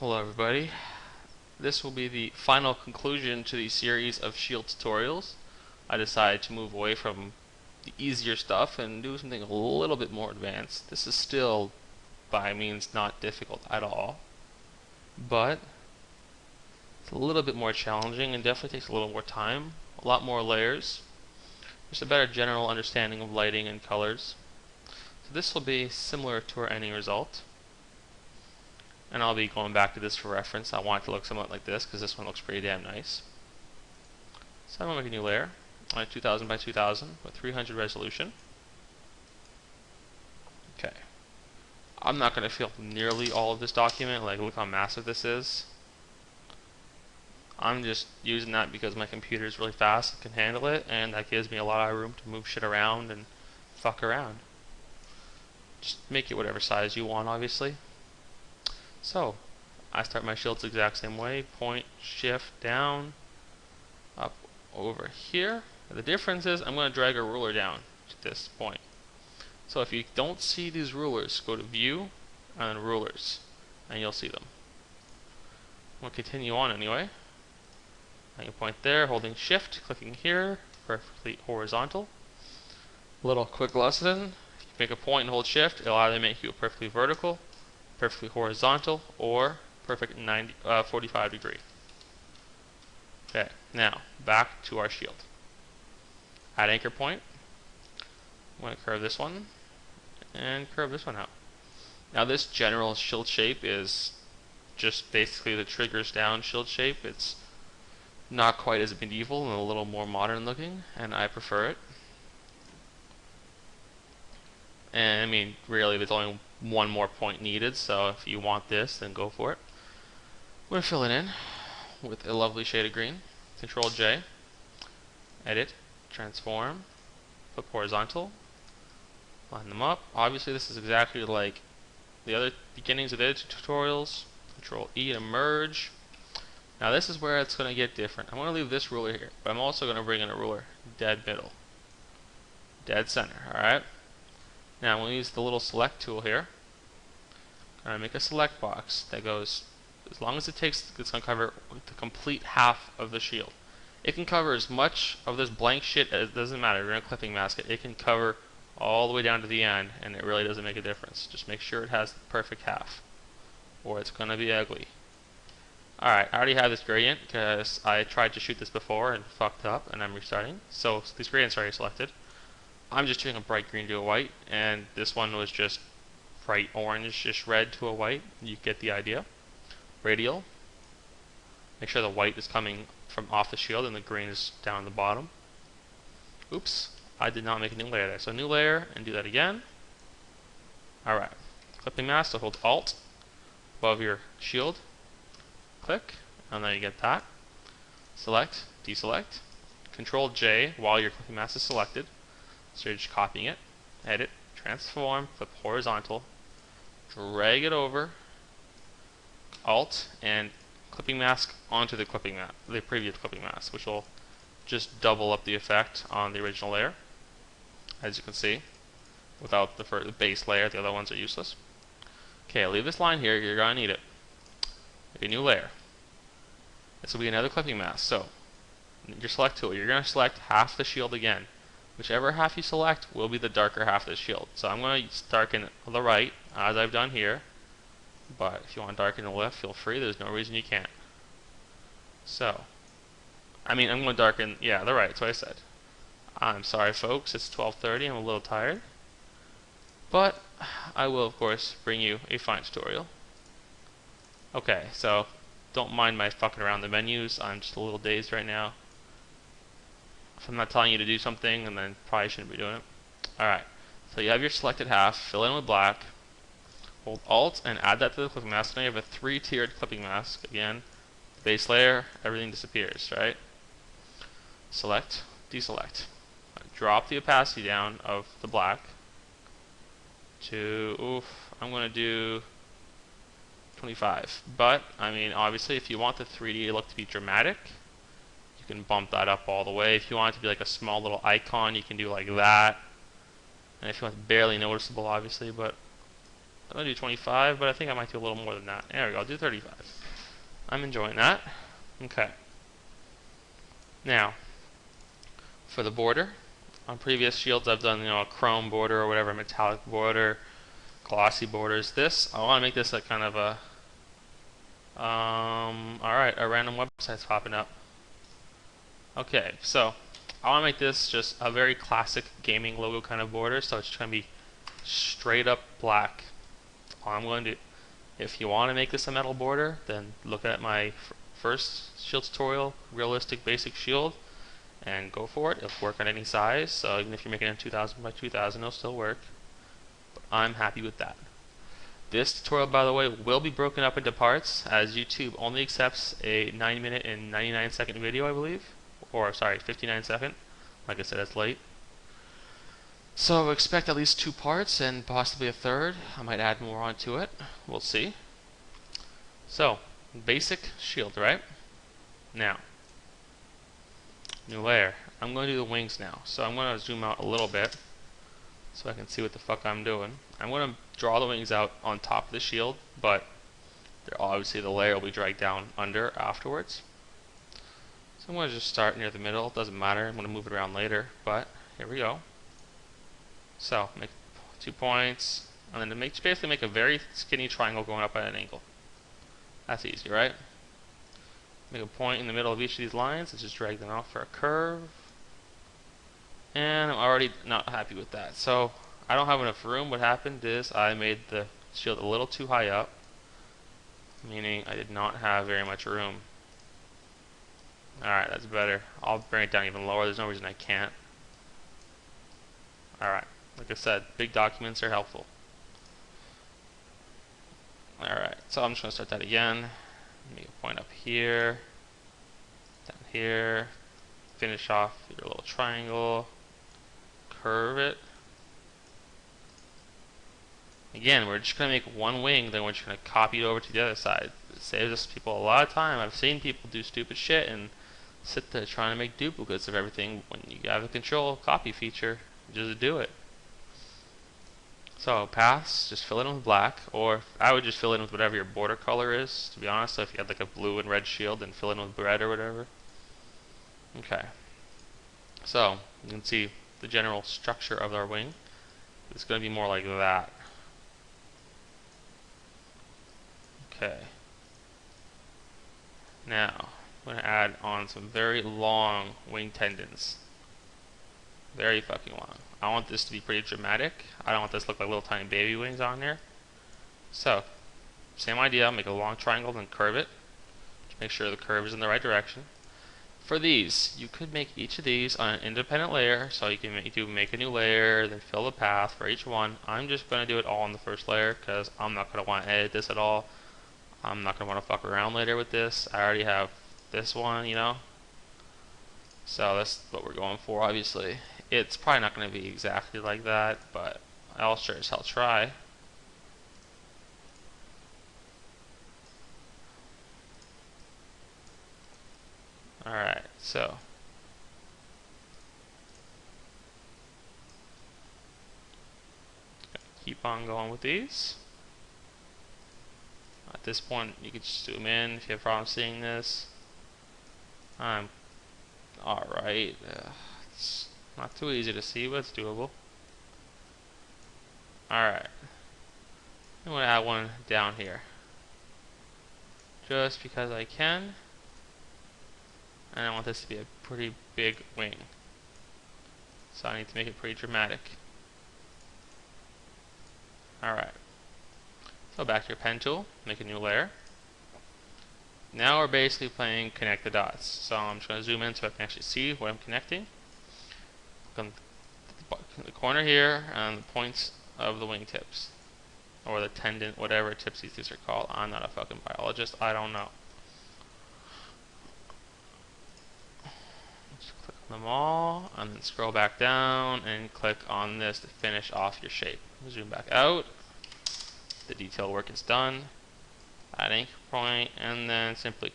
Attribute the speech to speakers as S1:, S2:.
S1: Hello everybody. This will be the final conclusion to the series of Shield tutorials. I decided to move away from the easier stuff and do something a little bit more advanced. This is still, by means, not difficult at all, but it's a little bit more challenging and definitely takes a little more time, a lot more layers, just a better general understanding of lighting and colors. So this will be similar to our ending result. And I'll be going back to this for reference. I want it to look somewhat like this because this one looks pretty damn nice. So I'm going to make a new layer, 2000 by 2000 with 300 resolution. Okay. I'm not going to fill nearly all of this document, like look how massive this is. I'm just using that because my computer is really fast and can handle it, and that gives me a lot of room to move shit around and fuck around. Just make it whatever size you want, obviously. So, I start my shields the exact same way, point, shift, down, up, over here. The difference is I'm going to drag a ruler down to this point. So if you don't see these rulers, go to View, and then Rulers, and you'll see them. We'll continue on anyway. I can point there, holding Shift, clicking here, perfectly horizontal. Little quick lesson, if you make a point and hold Shift, it'll either make you perfectly vertical, perfectly horizontal, or perfect 45 degree. Okay, now back to our shield. Add anchor point. I'm going to curve this one and curve this one out. Now this general shield shape is just basically the triggers down shield shape. It's not quite as medieval and a little more modern looking, and I prefer it. And I mean, really, there's only one more point needed, so if you want this, then go for it. I'm going to fill it in with a lovely shade of green. Control J, edit, transform, flip horizontal, line them up. Obviously, this is exactly like the other beginnings of editing tutorials. Control E to merge. Now, this is where it's going to get different. I'm going to leave this ruler here, but I'm also going to bring in a ruler dead middle, dead center. Alright? Now, I'm going to use the little select tool here. I'm going to make a select box that goes, as long as it takes, it's going to cover the complete half of the shield. It can cover as much of this blank shit as it doesn't matter. We're going to clipping mask it. It can cover all the way down to the end, and it really doesn't make a difference. Just make sure it has the perfect half, or it's going to be ugly. Alright, I already have this gradient because I tried to shoot this before and fucked up, and I'm restarting. So these gradients are already selected. I'm just doing a bright green to a white, and this one was just bright orange-ish red to a white. You get the idea. Radial. Make sure the white is coming from off the shield and the green is down at the bottom. Oops, I did not make a new layer there. So new layer, and do that again. Alright, clipping mask, so hold Alt above your shield. Click, and then you get that. Select, deselect. Control J while your clipping mask is selected. So you're just copying it, edit, transform, flip horizontal, drag it over, Alt, and clipping mask onto the clipping mask, the previous clipping mask, which will just double up the effect on the original layer. As you can see, without the base layer, the other ones are useless. Okay, I'll leave this line here, you're going to need it. Make a new layer. This will be another clipping mask. So, your select tool, you're going to select half the shield again. Whichever half you select will be the darker half of the shield. So I'm going to darken the right, as I've done here. But if you want to darken the left, feel free. There's no reason you can't. So, I'm going to darken, yeah, the right, that's what I said. I'm sorry, folks, it's 12:30, I'm a little tired. But, I will, of course, bring you a fine tutorial. Okay, so, don't mind my fucking around the menus. I'm just a little dazed right now. If I'm not telling you to do something, and then probably shouldn't be doing it. Alright, so you have your selected half, fill in with black, hold Alt and add that to the clipping mask. Now you have a 3-tiered clipping mask. Again, base layer, everything disappears, right? Select, deselect. Drop the opacity down of the black to, I'm going to do 25. But, obviously if you want the 3D look to be dramatic, you can bump that up all the way. If you want it to be like a small little icon, you can do like that. And if you want it barely noticeable, obviously, but I'm gonna do 25, but I think I might do a little more than that. There we go, I'll do 35. I'm enjoying that. Okay. Now, for the border, on previous shields I've done, a chrome border or whatever, metallic border, glossy borders. I want to make this a kind of a, alright, a random website's popping up. Okay, so I want to make this just a very classic gaming logo kind of border, so it's going to be straight up black. All I'm going to do. If you want to make this a metal border, then look at my first shield tutorial, realistic basic shield, and go for it. It'll work on any size, so even if you're making it 2000 by 2000, it'll still work. But I'm happy with that. This tutorial, by the way, will be broken up into parts, as YouTube only accepts a 9-minute and 99-second video, I believe. Or, sorry, 59-second. Like I said, it's late. So expect at least 2 parts and possibly a third. I might add more onto it. We'll see. So, basic shield, right? Now, new layer. I'm going to do the wings now. So I'm going to zoom out a little bit so I can see what the fuck I'm doing. I'm going to draw the wings out on top of the shield, but obviously the layer will be dragged down under afterwards. So I'm going to just start near the middle. It doesn't matter. I'm going to move it around later, but here we go. So make 2 points, and then to basically make a very skinny triangle going up at an angle. That's easy, right? Make a point in the middle of each of these lines and just drag them out for a curve. And I'm already not happy with that. So I don't have enough room. What happened is I made the shield a little too high up, meaning I did not have very much room. Alright, that's better. I'll bring it down even lower. There's no reason I can't. Alright, like I said, big documents are helpful. Alright, so I'm just going to start that again. Make a point up here, down here, finish off your little triangle, curve it. Again, we're just going to make one wing, then we're just going to copy it over to the other side. It saves us people a lot of time. I've seen people do stupid shit and sit there trying to make duplicates of everything when you have the control copy feature. Just do it. So paths, just fill it in with black, or I would just fill it in with whatever your border color is, to be honest. So if you had like a blue and red shield, then fill it in with red or whatever. Okay. So you can see the general structure of our wing. It's going to be more like that. Okay. Now, I'm going to add on some very long wing tendons. Very fucking long. I want this to be pretty dramatic. I don't want this to look like little tiny baby wings on there. So, same idea, make a long triangle, then curve it. Just make sure the curve is in the right direction. For these, you could make each of these on an independent layer, so you can make a new layer, then fill the path for each one. I'm just going to do it all on the first layer, because I'm not going to want to edit this at all. I'm not going to want to fuck around later with this. I already have this one, So that's what we're going for, obviously. It's probably not going to be exactly like that, but I'll sure as hell try. Alright, so keep on going with these. At this point, you can just zoom in if you have problems seeing this. Alright. It's not too easy to see, but it's doable. Alright. I'm going to add one down here. Just because I can. And I want this to be a pretty big wing. So I need to make it pretty dramatic. Alright. So back to your pen tool, make a new layer. Now we're basically playing connect the dots. So I'm just going to zoom in so I can actually see what I'm connecting. Look on the corner here and the points of the wing tips. Or the tendon, whatever tips these are called. I'm not a fucking biologist, I don't know. Just click on them all, and then scroll back down and click on this to finish off your shape. Zoom back out. The detail work is done. Add anchor point, and then simply